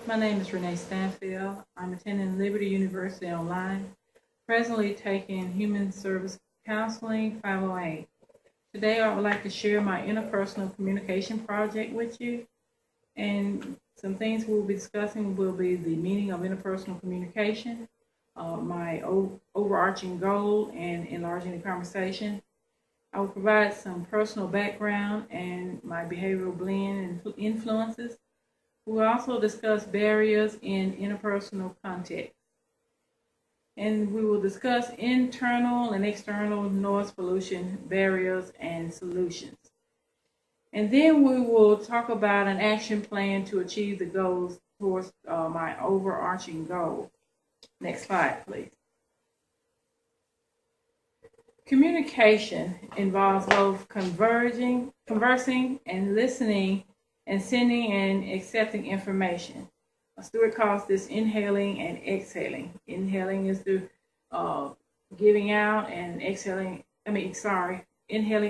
My name is ReneeStanfield. I'm attending Liberty University online, presently taking Human Service Counseling 508. Today I would like to share my interpersonal communication project with you, and some things we'll be discussing will be the meaning of interpersonal communication, my overarching goal, and enlarging the conversation. I will provide some personal background and my behavioral blend and influences. We'll also discuss barriers in interpersonal context. And we will discuss internal and external noise pollution barriers and solutions. And then we will talk about an action plan to achieve the goals towards my overarching goal. Next slide, please. Communication involves both conversing and listening and sending and accepting information. Stewart calls this inhaling and exhaling. Inhaling is the giving out, and inhaling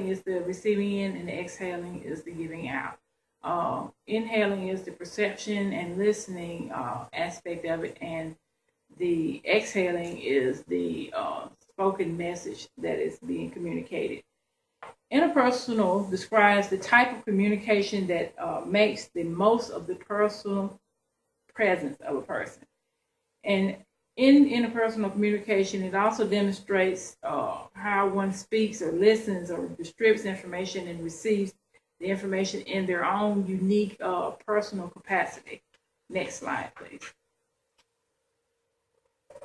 is the receiving in, and exhaling is the giving out. Inhaling is the perception and listening aspect of it, and the exhaling is the spoken message that is being communicated. Interpersonal describes the type of communication that makes the most of the personal presence of a person. And in interpersonal communication, it also demonstrates how one speaks or listens or distributes information and receives the information in their own unique personal capacity. Next slide, please.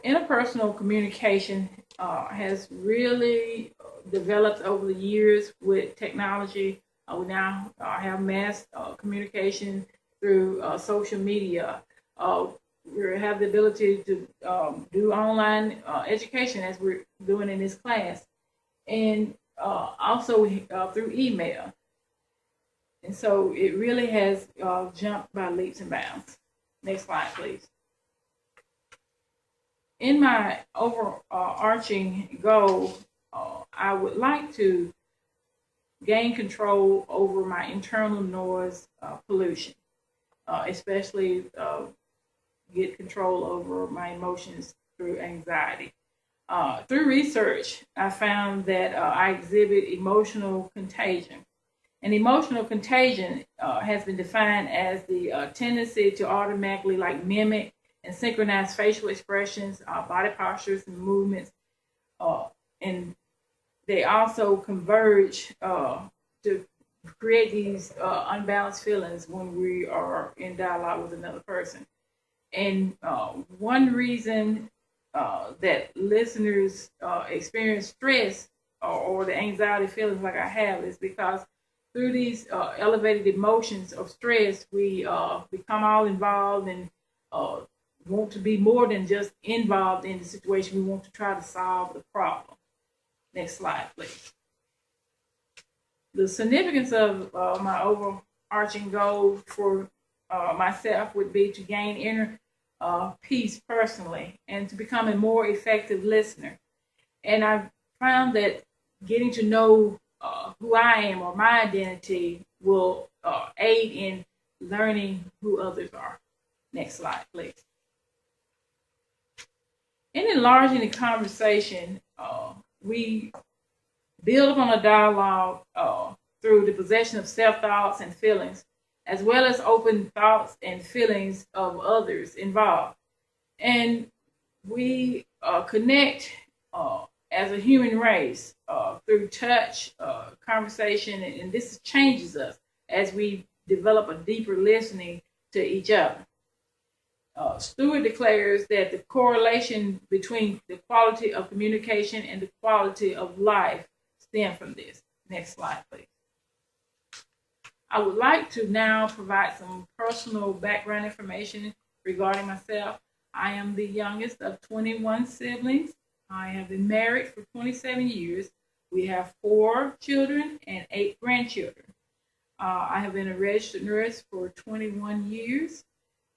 Interpersonal communication has really developed over the years with technology. We now have mass communication through social media. We have the ability to do online education as we're doing in this class, and also through email. And so it really has jumped by leaps and bounds. Next slide, please. In my overarching goal, I would like to gain control over my internal noise pollution, especially get control over my emotions through anxiety. Through research, I found that I exhibit emotional contagion. And emotional contagion has been defined as the tendency to automatically mimic and synchronize facial expressions, body postures, and movements. And they also converge to create these unbalanced feelings when we are in dialogue with another person. And one reason that listeners experience stress or the anxiety feelings like I have is because through these elevated emotions of stress, we become all involved and want to be more than just involved in the situation. We want to try to solve the problem. Next slide, please. The significance of my overarching goal for myself would be to gain inner peace personally and to become a more effective listener. And I've found that getting to know who I am or my identity will aid in learning who others are. Next slide, please. In enlarging the conversation, we build upon a dialogue through the possession of self-thoughts and feelings, as well as open thoughts and feelings of others involved. And we connect as a human race through touch, conversation, and this changes us as we develop a deeper listening to each other. Stewart declares that the correlation between the quality of communication and the quality of life stem from this. Next slide, please. I would like to now provide some personal background information regarding myself. I am the youngest of 21 siblings. I have been married for 27 years. We have 4 children and 8 grandchildren. I have been a registered nurse for 21 years.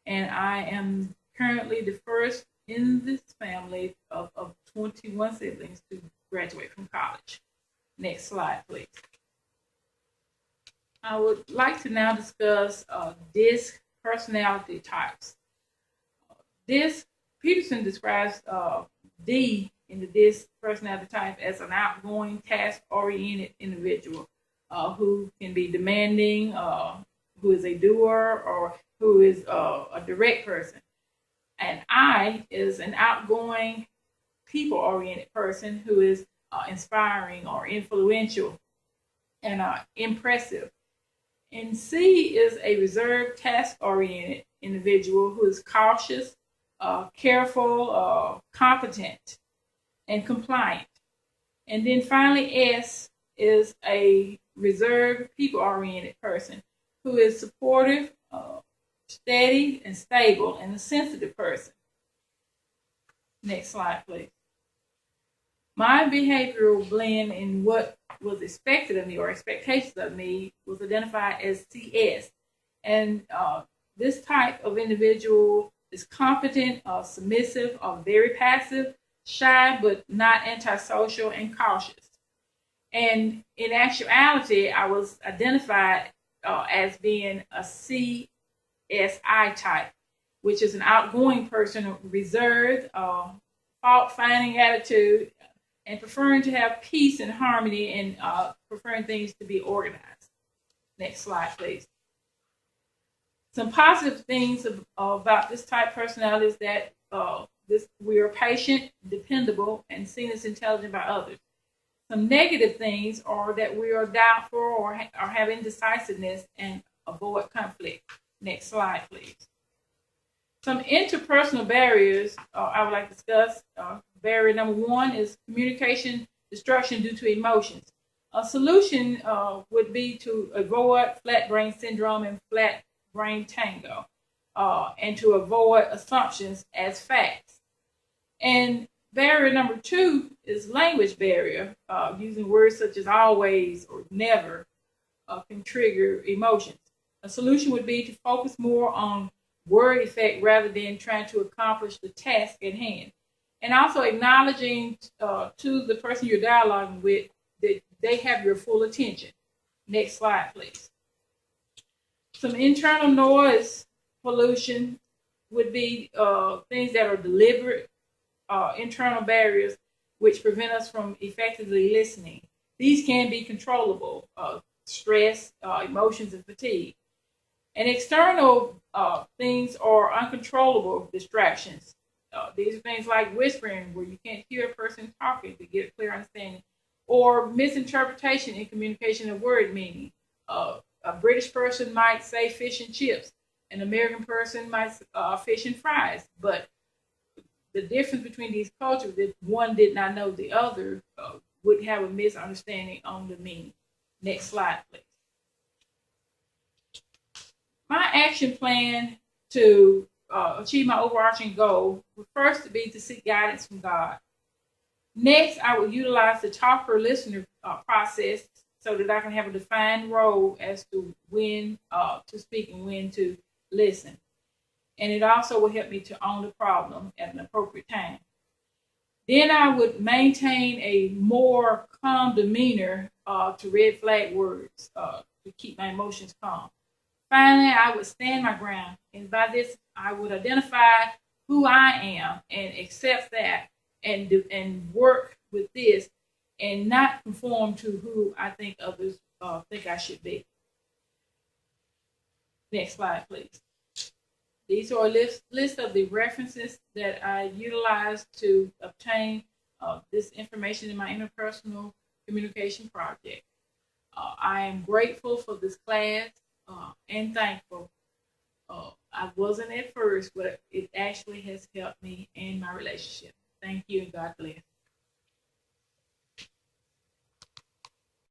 And I am currently the first in this family of 21 siblings to graduate from college. Next slide, please. I would like to now discuss DISC personality types. This Peterson describes D in the DISC personality type as an outgoing, task-oriented individual who can be demanding, who is a doer, or who is a direct person. And I is an outgoing, people-oriented person who is inspiring or influential and impressive. And C is a reserved, task-oriented individual who is cautious, careful, competent, and compliant. And then finally, S is a reserved, people-oriented person who is supportive, steady, and stable, and a sensitive person. Next slide, please. My behavioral blend in what was expected of me or expectations of me was identified as CS. And this type of individual is competent, submissive, very passive, shy, but not antisocial, and cautious. And in actuality, I was identified as being a CSI type, which is an outgoing person, reserved, fault-finding attitude, and preferring to have peace and harmony, and preferring things to be organized. Next slide, please. Some positive things about this type personality is that we are patient, dependable, and seen as intelligent by others. Some negative things are that we are doubtful or have indecisiveness and avoid conflict. Next slide, please. Some interpersonal barriers I would like to discuss. Barrier number 1 is communication destruction due to emotions. A solution would be to avoid flat brain syndrome and flat brain tango, and to avoid assumptions as facts. And barrier number 2 is language barrier. Using words such as always or never can trigger emotions. A solution would be to focus more on word effect rather than trying to accomplish the task at hand. And also acknowledging to the person you're dialoguing with that they have your full attention. Next slide, please. Some internal noise pollution would be things that are deliberate internal barriers which prevent us from effectively listening. These can be controllable, stress, emotions, and fatigue. And external things are uncontrollable distractions. These are things like whispering, where you can't hear a person talking to get a clear understanding, or misinterpretation in communication of word meaning. A British person might say fish and chips. An American person might fish and fries. But the difference between these cultures, if one did not know the other, would have a misunderstanding on the meaning. Next slide, please. My action plan to achieve my overarching goal would first be to seek guidance from God. Next, I would utilize the talker-listener process so that I can have a defined role as to when to speak and when to listen. And it also will help me to own the problem at an appropriate time. Then I would maintain a more calm demeanor to red flag words to keep my emotions calm. Finally, I would stand my ground, and by this, I would identify who I am and accept that, and work with this, and not conform to who I think others think I should be. Next slide, please. These are a list of the references that I utilized to obtain this information in my interpersonal communication project. I am grateful for this class and thankful. I wasn't at first, but it actually has helped me in my relationship. Thank you, and God bless.